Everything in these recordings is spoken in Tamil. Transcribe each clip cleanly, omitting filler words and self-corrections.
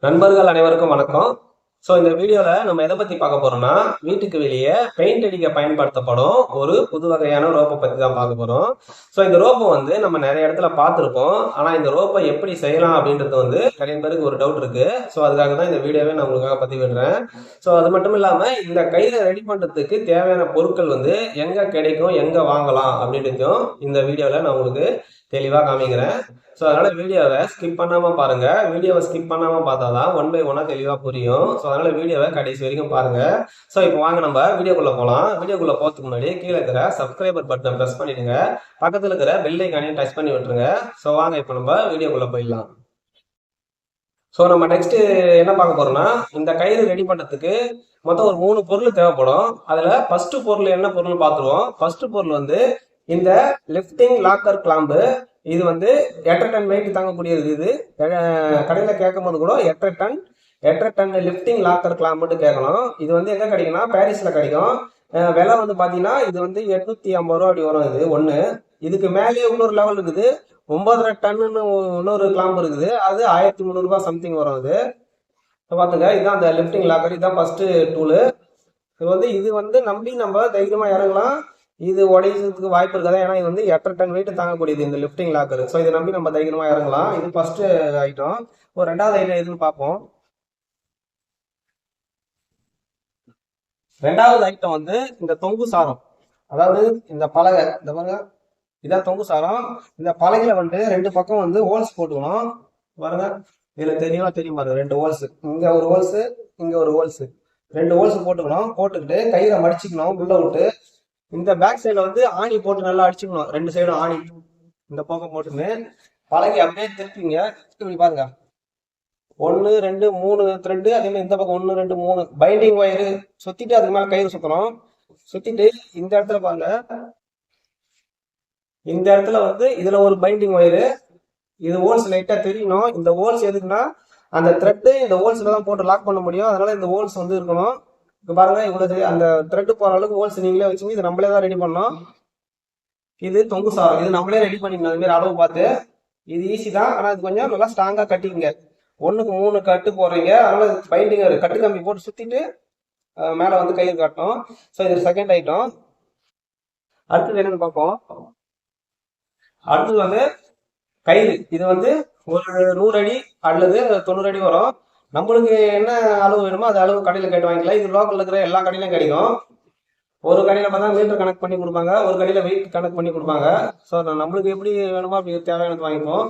நண்பர்கள் அனைவருக்கும் வணக்கம். இந்த வீடியோவில் நம்ம எதை பற்றி பார்க்க போறோம்னா, வீட்டுக்கு வெளியே பெயிண்ட் அடிக்க பயன்படுத்தப்படும் ஒரு புது வகையான ரோப்பை பற்றி தான் பார்க்க போகிறோம். இந்த ரோப்பை வந்து நம்ம நிறைய இடத்துல பார்த்துருப்போம். ஆனால் இந்த ரோப்பை எப்படி செய்யலாம் அப்படின்றது வந்து நிறைய பேருக்கு ஒரு டவுட் இருக்கு. அதுக்காக தான் இந்த வீடியோவை நான் உங்களுக்காக பதிவிடுறேன். அது மட்டும் இல்லாமல் இந்த கையில் ரெடி பண்ணுறதுக்கு தேவையான பொருட்கள் வந்து எங்கே கிடைக்கும், எங்கே வாங்கலாம் அப்படின்றதையும் இந்த வீடியோவில் நான் உங்களுக்கு தெளிவாக காமிக்கிறேன். அதனால வீடியோவை ஸ்கிப் பண்ணாம பாருங்க. வீடியோவை ஸ்கிப் பண்ணாம பார்த்தாதான் ஒன் பை ஒன்னா தெளிவா புரியும். அதனால வீடியோவை கடைசி வரைக்கும் பாருங்க. இப்போ வாங்க நம்ம வீடியோக்குள்ள போகலாம். வீடியோக்குள்ள போறதுக்கு முன்னாடி கீழே இருக்கிற சப்ஸ்கிரைபர் பட்டனை பிரஸ் பண்ணிடுங்க. பக்கத்துல இருக்கிற பெல் ஐக்கானையும் டச் பண்ணி விட்டுருங்க. வாங்க இப்போ நம்ம வீடியோக்குள்ள போயிடலாம். நம்ம நெக்ஸ்ட் என்ன பார்க்க போறோம்னா, இந்த கயிறு ரெடி பண்றதுக்கு மொத்தம் ஒரு 3 பொருள் தேவைப்படும். அதுல ஃபர்ஸ்ட் பொருள் என்ன பொருள் பார்த்துருவோம். ஃபர்ஸ்ட் பொருள் வந்து இந்த லிஃப்டிங் லாக்கர் கிளாம்பு. இது வந்து 8 டன் வெயிட் தாங்கக்கூடியது. இது கடையில கேட்கும் போது கூட 8 டன் லிஃப்டிங் லாக்கர் கிளாம்புன்னு கேட்கணும். இது வந்து எங்க கிடைக்கும்னா பாரிஸ்ல கிடைக்கும். விலை வந்து பாத்தீங்கன்னா இது வந்து 850 ரூபா அப்படி வரும். இது ஒண்ணு. இதுக்கு மேலேயே இன்னொரு லெவல் இருக்குது. 9.5 டன்னு இன்னொரு கிளாம்பு இருக்குது. அது 1300 ரூபாய் சம்திங் வரும். அது பாத்துங்க. இதுதான் அந்த லிஃப்டிங் லாக்கர். இதுதான் ஃபர்ஸ்ட் டூலு. இது வந்து நம்பி நம்ம தைரியமா இறங்கலாம். இது உடைக்கிறதுக்கு வாய்ப்பு இருக்காது. ஏன்னா இது வந்து 8 டன் வெயிட் தாங்கக்கூடியது இந்த லிஃப்டிங் லாக்கர். இதை நம்பி நம்ம தைரியமா இறங்கலாம். இது ஃபர்ஸ்ட் ஐட்டம். ஒரு ரெண்டாவது ஐட்டம் எதுன்னு பார்ப்போம். ரெண்டாவது ஐட்டம் வந்து இந்த தொங்கு சாரம். அதாவது இந்த பலகை, இந்த பாருங்க, இதான் தொங்கு சாரம். இந்த பலகையில வந்து 2 பக்கம் வந்து ஹோல்ஸ் போட்டுக்கணும். பாருங்க, இதுல தெரியும் பாருங்க, 2 ஹோல்ஸ். இங்க ஒரு ஹோல்ஸ், இங்க ஒரு ஹோல்ஸ். 2 ஹோல்ஸ் போட்டுக்கணும். போட்டுக்கிட்டு கையில மடிச்சுக்கணும் உள்ள விட்டு. இந்த பேக் சைடுல வந்து ஆணி போட்டு நல்லா அடிச்சுக்கணும். 2 சைடும் ஆணி இந்த பக்கம் போட்டுன்னு பழகி அப்படியே திருப்பிங்க. இப்படி பாருங்க, 1 2 3 த்ரெட்டு. அதே மாதிரி இந்த பக்கம் 1 2 3 பைண்டிங் ஒயரு சுத்திட்டு அதுக்கு மேல கயிறு சுத்தணும். சுத்திட்டு இந்த இடத்துல பாருங்க, இந்த இடத்துல வந்து இதுல ஒரு பைண்டிங் ஒயரு. இது ஹோல்ஸ் லைட்டா தெரியணும். இந்த ஹோல்ஸ் எதுக்குன்னா அந்த த்ரெட்டு இந்த ஹோல்ஸ்ல தான் போட்டு லாக் பண்ண முடியும். அதனால இந்த ஹோல்ஸ் வந்து இருக்கணும். பாருங்க, இவ்வளவு அந்த த்ரெட் போற அளவுக்கு ஹோல்ஸ் நீங்களே வச்சுங்க. இது நம்மளே தான் ரெடி பண்ணோம். இது தொங்கு சாரம். இது நம்மளே ரெடி பண்ணிக்கணும். அது மாதிரி அளவு பார்த்து. இது ஈஸி தான். ஆனா இது கொஞ்சம் நல்லா ஸ்ட்ராங்கா கட்டிங்க. 1க்கு 3 கட்டு போடுறீங்க. அதனால பைண்டிங் கட்டு கம்பி போட்டு சுத்திட்டு மேல வந்து கயிறு காட்டணும். இது செகண்ட் ஐட்டம். அடுத்தது என்னன்னு பார்ப்போம். அடுத்தது வந்து கயிறு. இது வந்து ஒரு 100 அடி அல்லது 90 அடி வரும். நம்மளுக்கு என்ன அளவு வேணுமோ அது அளவு கடையில் கேட்டு வாங்கிக்கலாம். இது லோக்கல்ல இருக்கிற எல்லா கடையிலும் கிடைக்கும். ஒரு கடையில பார்த்தா மீட்டர் கணக்கு பண்ணி கொடுப்பாங்க, ஒரு கடையில வெயிட் கணக்கு பண்ணி கொடுப்பாங்க. நம்மளுக்கு எப்படி வேணுமோ அப்படி தேவையானது வாங்கிப்போம்.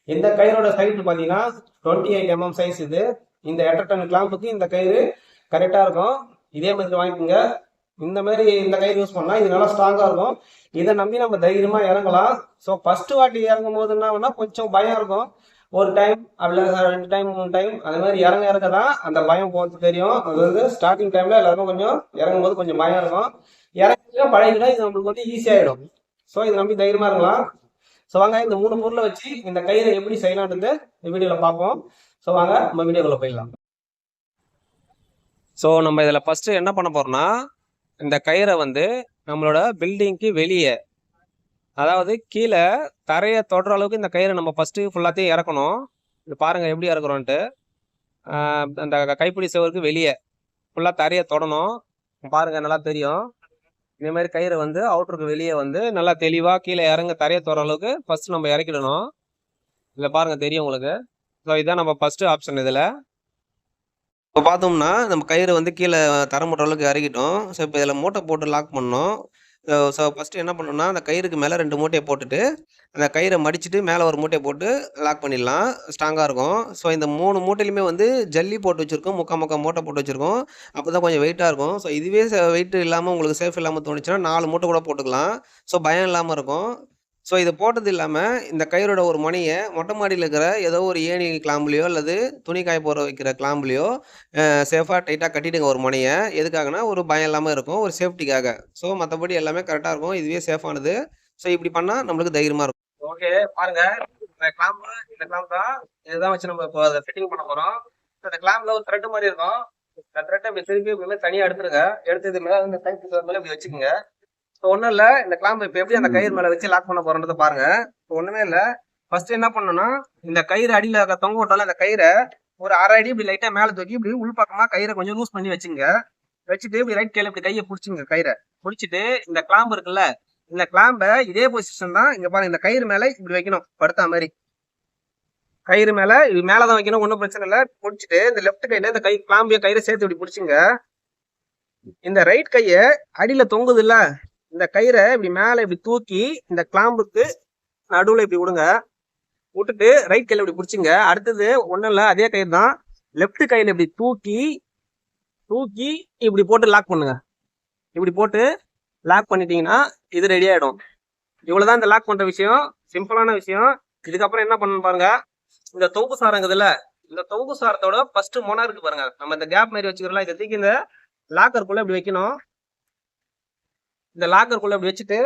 இந்த கயிறோட சைஸ் பார்த்தீங்கன்னா 28 mm சைஸ். இது இந்த 8 டன் கிளாம்புக்கு இந்த கயிறு கரெக்டா இருக்கும். இதே மாதிரி வாங்கிக்கோங்க. இந்த மாதிரி இந்த கயிறு யூஸ் பண்ணா இது நல்லா ஸ்ட்ராங்கா இருக்கும். இதை நம்பி நம்ம தைரியமா இறங்கலாம். ஃபர்ஸ்ட் வாட்டி இறங்கும் போது என்ன கொஞ்சம் பயம் இருக்கும். ஒரு டைம் அல்ல 2 டைம் 3 டைம் அந்த மாதிரி இறங்க தான் அந்த பயம் போகிறது தெரியும். அது வந்து ஸ்டார்டிங் டைம்ல எல்லாருக்கும் கொஞ்சம் இறங்கும் போது கொஞ்சம் பயம் இருக்கும். இறங்க பழகினா இது நம்மளுக்கு வந்து ஈஸியாயிடும். இதை நம்பி தைரியமா இருக்கலாம். வாங்க இந்த 3 பொருளை வச்சு இந்த கயிறை எப்படி செய்யலான்றது இந்த வீடியோல பார்ப்போம். வாங்க நம்ம வீடியோக்குள்ள போயிடலாம். நம்ம இதுல ஃபர்ஸ்ட் என்ன பண்ண போறோம்னா, இந்த கயிறை வந்து நம்மளோட பில்டிங்க்கு வெளியே, அதாவது கீழே தரையை தொடுற அளவுக்கு இந்த கயிறை நம்ம ஃபர்ஸ்ட் ஃபுல்லாத்தையும் இறக்கணும். இது பாருங்க எப்படி இறக்குறோன்ட்டு. அந்த கைப்பிடி செவருக்கு வெளியே ஃபுல்லா தரையை தொடணும். பாருங்க, நல்லா தெரியும். இதே மாதிரி கயிறை வந்து அவுட்டருக்கு வெளியே வந்து நல்லா தெளிவா கீழே இறங்க தரையை தொடுற அளவுக்கு ஃபர்ஸ்ட் நம்ம இறக்கிடணும். இதுல பாருங்க தெரியும் உங்களுக்கு. இதுதான் நம்ம ஃபர்ஸ்ட் ஆப்ஷன். இதுல இப்போ பார்த்தோம்னா நம்ம கயிறு வந்து கீழே தர மூட்டை அளவுக்கு இறக்கிட்டோம். இப்போ இதில் மூட்டை போட்டு லாக் பண்ணோம். ஃபஸ்ட்டு என்ன பண்ணணும்னா, அந்த கயிறுக்கு மேலே 2 மூட்டையை போட்டுட்டு அந்த கயிறை மடிச்சுட்டு மேலே ஒரு மூட்டையை போட்டு லாக் பண்ணிடலாம். ஸ்ட்ராங்காக இருக்கும். இந்த 3 மூட்டையிலுமே வந்து ஜல்லி போட்டு வச்சுருக்கோம். முக்கா மூட்டை போட்டு வச்சுருக்கோம். அப்போ தான் கொஞ்சம் வெயிட்டாக இருக்கும். இதுவே வெயிட் இல்லாமல் உங்களுக்கு சேஃப் இல்லாமல் தோணுச்சுன்னா 4 மூட்டை கூட போட்டுக்கலாம். பயம் இல்லாமல் இருக்கும். இது போட்டது இல்லாமல் இந்த கயிறோட ஒரு முனையை மொட்டை மாடியில் இருக்கிற ஏதோ ஒரு ஏணி கிளாம்புலையோ அல்லது துணி காய போற வைக்கிற கிளாம்புலையோ சேஃபாக டைட்டாக கட்டிடுங்க ஒரு முனையை. எதுக்காகனா ஒரு பயம் இல்லாமல் இருக்கும், ஒரு சேஃப்டிக்காக. மற்றபடி எல்லாமே கரெக்டாக இருக்கும். இதுவே சேஃபானது. இப்படி பண்ணால் நம்மளுக்கு தைரியமாக இருக்கும். ஓகே, பாருங்க, இந்த கிளாம்ப் தான். இதுதான் வச்சு நம்ம இப்போ அதை ஃபிட்டிங் பண்ண போகிறோம். இந்த கிளாம்பில் ஒரு த்ரெட் மாதிரி இருக்கும். இந்த த்ரெட்டை இப்படி திருப்பி தனியாக எடுத்துருங்க. எடுத்து இது மேலே இந்த டைப் மேலே இப்படி வச்சுக்கோங்க. ஒன்றும் இல்லை, இந்த கிளாம்பு இப்போ எப்படி அந்த கயிறு மேலே வச்சு லாக் பண்ண போறோன்றதை பாருங்க. இப்போ ஒன்றுமே இல்லை. ஃபர்ஸ்ட் என்ன பண்ணணும்னா, இந்த கயிறு அடியில் தொங்க விட்டாலும் அந்த கயிறை ஒரு அரை அடி இப்படி லைட்டா மேல தூக்கி இப்படி உள் பக்கமா கயிறை கொஞ்சம் லூஸ் பண்ணி வச்சுங்க. வச்சுட்டு இப்படி ரைட் கையில இப்படி கையை பிடிச்சிங்க. கயிறை பிடிச்சிட்டு இந்த கிளாம்பு இருக்குல்ல, இந்த கிளாம்ப இதே பொசிஷன் தான் இங்க பாருங்க, இந்த கயிறு மேல இப்படி வைக்கணும். படுத்தா மாதிரி கயிறு மேல இது மேலதான் வைக்கணும். ஒன்றும் பிரச்சனை இல்லை. பிடிச்சிட்டு இந்த லெஃப்ட் கையில இந்த கை கிளாம்பிய கயிறை சேர்த்து இப்படி பிடிச்சிங்க. இந்த ரைட் கைய அடியில தொங்குது இல்ல, இந்த கயிறை இப்படி மேல இப்படி தூக்கி இந்த கிளாம்புக்கு நடுவுல இப்படி விடுங்க. விட்டுட்டு ரைட் கையில இப்படி பிடிச்சிங்க. அடுத்தது ஒன்றும் இல்லை, அதே கயிறு தான். லெஃப்ட் கையில இப்படி தூக்கி தூக்கி இப்படி போட்டு லாக் பண்ணுங்க. இப்படி போட்டு லாக் பண்ணிட்டீங்கன்னா இது ரெடி ஆயிடும். இவ்வளவுதான் இந்த லாக் பண்ற விஷயம், சிம்பிளான விஷயம். இதுக்கப்புறம் என்ன பண்ணணும் பாருங்க, இந்த தொங்கு சாரங்குதுல, இந்த தொங்கு சாரத்தோட ஃபர்ஸ்ட் மொனை இருக்கு பாருங்க, நம்ம இந்த கேப் மாதிரி வச்சுக்கிறோம். இதை தூக்கி இந்த லாக்கருக்குள்ள இப்படி வைக்கணும். இந்த லாக்கருக்குள்ள இப்படி வச்சுட்டு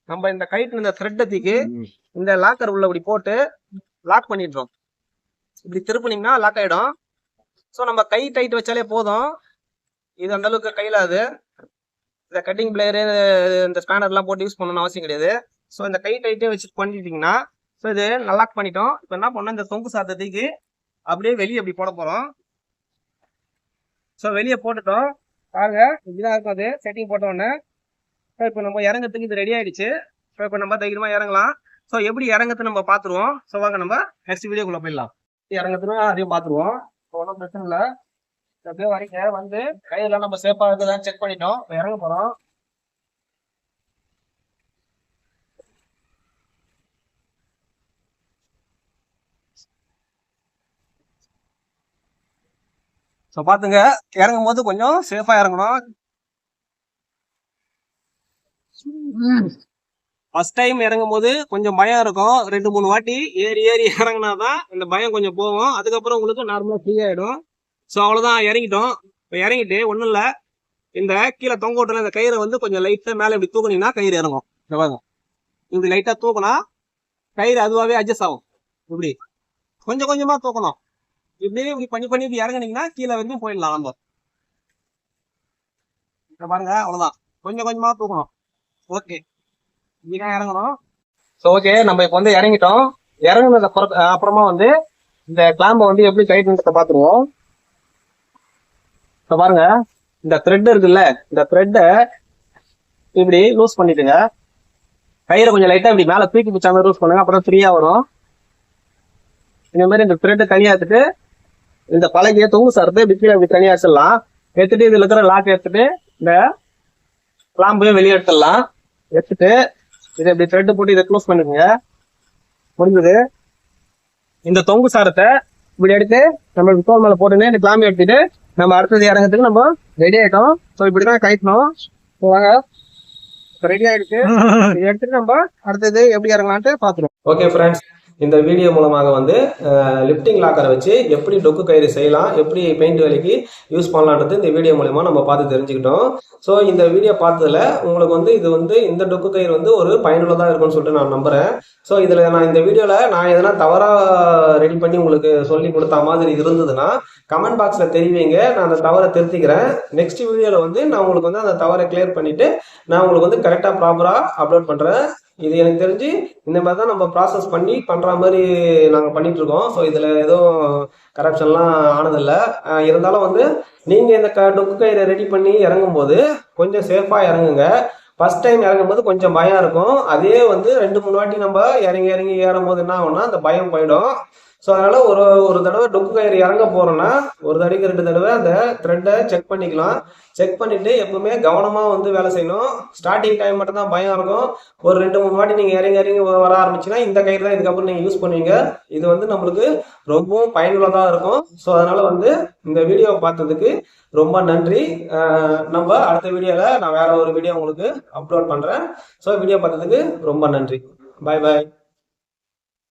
நம்ம இந்த கைட்டு இந்த த்ரெட்டை தூக்கி இந்த லாக்கர் உள்ள இப்படி போட்டு லாக் பண்ணிடுறோம். இப்படி திருப்பினீங்கன்னா லாக் ஆயிடும். ஸோ நம்ம கை டைட் வச்சாலே போதும். இது அந்த அளவுக்கு கையில அது இந்த கட்டிங் பிளேயரு இந்த ஸ்பேனர்லாம் போட்டு யூஸ் பண்ணணும்னு அவசியம் கிடையாது. ஸோ இந்த கை டைட்டே வச்சு பண்ணிட்டீங்கன்னா, ஸோ இது நல்லா லாக் பண்ணிட்டோம். இப்போ என்ன பண்ணோம், இந்த தொங்கு சாத்தத்துக்கு அப்படியே வெளியே அப்படி போட போறோம். ஸோ வெளியே போட்டுட்டோம் பாருங்க, இப்படிதான் இருக்கும். அது செட்டிங் போட்ட உடனே இப்போ நம்ம இறங்கத்துக்கு இது ரெடி ஆயிடுச்சு. ஸோ இப்போ நம்ம தைரியமா இறங்கலாம். ஸோ எப்படி இறங்கத்து நம்ம பார்த்துருவோம். ஸோ வாங்க நம்ம நெக்ஸ்ட் வீடியோக்குள்ள போயிடலாம். இறங்கத்துனா அதையும் பார்த்துருவோம். ஒன்றும் பிரச்சனை இல்லை. அப்படியே வரைக்க வந்து கையெல்லாம் நம்ம சேஃபா இருக்குதான் செக் பண்ணிட்டோம். இறங்க போறோம். ஸோ பாத்துங்க, இறங்கும் போது கொஞ்சம் சேஃபா இறங்கணும். ஃபர்ஸ்ட் டைம் இறங்கும் போது கொஞ்சம் பயம் இருக்கும். 2-3 வாட்டி ஏறி ஏறி இறங்கினாதான் இந்த பயம் கொஞ்சம் போகும். அதுக்கப்புறம் உங்களுக்கு நார்மலா ஃப்ரீ ஆயிடும். ஸோ அவ்வளோதான், இறங்கிட்டோம். இப்போ இறங்கிட்டு ஒன்றும் இல்லை, இந்த கீழே தொங்க விட்டுற இந்த கயிறை வந்து கொஞ்சம் லைட்டாக மேலே இப்படி தூக்குனீங்கன்னா கயிறு இறங்கும். இப்படி லைட்டாக தூக்கினா கயிறு அதுவாகவே அட்ஜஸ்ட் ஆகும். இப்படி கொஞ்சம் கொஞ்சமாக தூக்கணும். இப்படியே இப்படி பண்ணி பண்ணி இப்படி இறங்குனீங்கன்னா கீழே வரைக்கும் போயிடலாம். நம்ம பாருங்க, அவ்வளோதான், கொஞ்சம் கொஞ்சமாக தூக்கணும். ஓகே, இப்படிதான் இறங்கணும். ஸோ ஓகே, நம்ம இப்போ வந்து இறங்கிட்டோம். இறங்குனது அப்புறமா வந்து இந்த கிளாம்பை வந்து எப்படி டைட்ன்றதை பார்த்துருவோம். இப்போ பாருங்க, இந்த த்ரெட் இருக்குல்ல, இந்த த்ரெட்டை இப்படி லூஸ் பண்ணிட்டுங்க. கயிறை கொஞ்சம் லைட்டா இப்படி மேலே தூக்கி பிடிச்சா மாதிரி லூஸ் பண்ணுங்க. அப்புறம் ஃப்ரீயா வரும். இந்த மாதிரி இந்த த்ரெட்டை தனியா எடுத்துட்டு இந்த பழகிய தொங்கு சாரத்தை இப்படி கீழே இப்படி தனியா வச்சிடலாம். எடுத்துட்டு இதுல இருக்கிற லாக் எடுத்துட்டு இந்த கிளாம்பையும் வெளியே எடுத்துடலாம். எடுத்துட்டு இதை இப்படி த்ரெட் போட்டு இதை க்ளோஸ் பண்ணிக்கோங்க. முடிஞ்சது. இந்த தொங்கு சாரத்தை இப்படி எடுத்து நம்ம தோல் மேல போட்டுன்னு இந்த கிளாம்பை எடுத்துட்டு நம்ம அடுத்தது இறங்கிறதுக்கு நம்ம ரெடி ஆயிட்டோம். ஸோ இப்படிதான் கயிட்டணும். வாங்க, ரெடி ஆயிடுச்சு. எடுத்துட்டு நம்ம அடுத்தது எப்படி இறங்கலான்ட்டு பாத்துருவோம். ஓகே ஃப்ரெண்ட்ஸ், இந்த வீடியோ மூலமாக வந்து லிஃப்டிங் லாக்கரை வச்சு எப்படி டொக்கு கயிறு செய்யலாம், எப்படி பெயிண்ட் வேலைக்கு யூஸ் பண்ணலான்றது இந்த வீடியோ மூலமா நம்ம பார்த்து தெரிஞ்சுக்கிட்டோம். ஸோ இந்த வீடியோ பார்த்ததுல உங்களுக்கு வந்து இது வந்து இந்த டொக்கு கயிறு வந்து ஒரு பயனுள்ளதாக இருக்கும்னு சொல்லிட்டு நான் நம்புறேன். ஸோ இதில் நான் இந்த வீடியோவில் நான் எதனா தவறாக ரெடி பண்ணி உங்களுக்கு சொல்லி கொடுத்த மாதிரி இருந்ததுன்னா கமெண்ட் பாக்ஸில் தெரிவிங்க. நான் அந்த தவறை திருத்திக்கிறேன். நெக்ஸ்ட் வீடியோவில் வந்து நான் உங்களுக்கு வந்து அந்த தவறை கிளியர் பண்ணிவிட்டு நான் உங்களுக்கு வந்து கரெக்டாக ப்ராப்பராக அப்லோட் பண்ணுறேன். இது எனக்கு தெரிஞ்சு இந்த மாதிரி தான் நம்ம ப்ராசஸ் பண்ணி பண்ணுற மாதிரி நாங்கள் பண்ணிட்டு இருக்கோம். ஸோ இதில் எதுவும் கரப்ஷன்லாம் ஆனதில்லை. இருந்தாலும் வந்து நீங்கள் இந்த டொக்கு கயிறை ரெடி பண்ணி இறங்கும் போது கொஞ்சம் சேஃபாக இறங்குங்க. ஃபர்ஸ்ட் டைம் இறங்கும்போது கொஞ்சம் பயம் இருக்கும். அதே வந்து 2-3 வாட்டி நம்ம இறங்கி இறங்கி ஏறும்போது என்ன ஆகும்னா அந்த பயம் போயிடும். ஸோ அதனால ஒரு தடவை டொக்கு கயிறு இறங்க போறோம்னா ஒரு தடவைக்கு 2 தடவை அந்த த்ரெட்டை செக் பண்ணிக்கலாம். செக் பண்ணிட்டு எப்பவுமே கவனமா வந்து வேலை செய்யணும். ஸ்டார்டிங் டைம் மட்டும் தான் பயம் இருக்கும். ஒரு 2-3 வாட்டி நீங்க இறங்கி இறங்கி வர ஆரம்பிச்சுன்னா இந்த கயிறு தான் இதுக்கப்புறம் நீங்க யூஸ் பண்ணுவீங்க. இது வந்து நம்மளுக்கு ரொம்பவும் பயனுள்ளதா இருக்கும். ஸோ அதனால வந்து இந்த வீடியோவை பார்த்ததுக்கு ரொம்ப நன்றி. நம்ம அடுத்த வீடியோல நான் வேற ஒரு வீடியோ உங்களுக்கு அப்லோட் பண்றேன். ஸோ வீடியோ பார்த்ததுக்கு ரொம்ப நன்றி. பாய் பாய்.